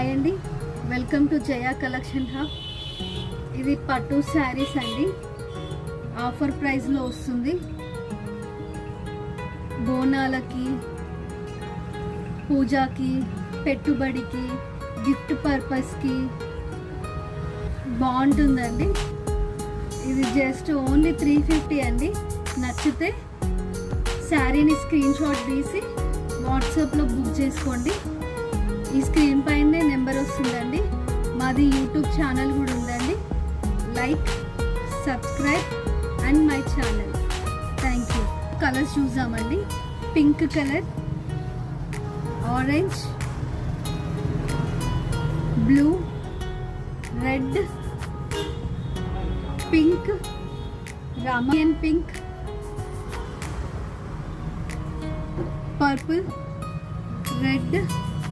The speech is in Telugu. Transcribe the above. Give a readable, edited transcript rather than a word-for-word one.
హాయ్ అండి, welcome to Jaya collection hub. ఇది పట్టు శారీస్ అండి, ఆఫర్ ప్రైస్లో వస్తుంది. బోనాలకి, పూజాకి, పెట్టుబడికి, గిఫ్ట్ పర్పస్కి బాగుంటుందండి. ఇది జస్ట్ ఓన్లీ 350 అండి. నచ్చితే శారీని స్క్రీన్ షాట్ తీసి వాట్సాప్లో బుక్ చేసుకోండి. ఈ స్క్రీన్ పైనే నెంబర్ వస్తుందండి. మాది యూట్యూబ్ ఛానల్ కూడా ఉందండి. Like, subscribe and my channel. Thank you. Colours చూద్దామండి. Pink colour, orange, blue, red, pink, రామన్ పింక్, పర్పుల్, రెడ్,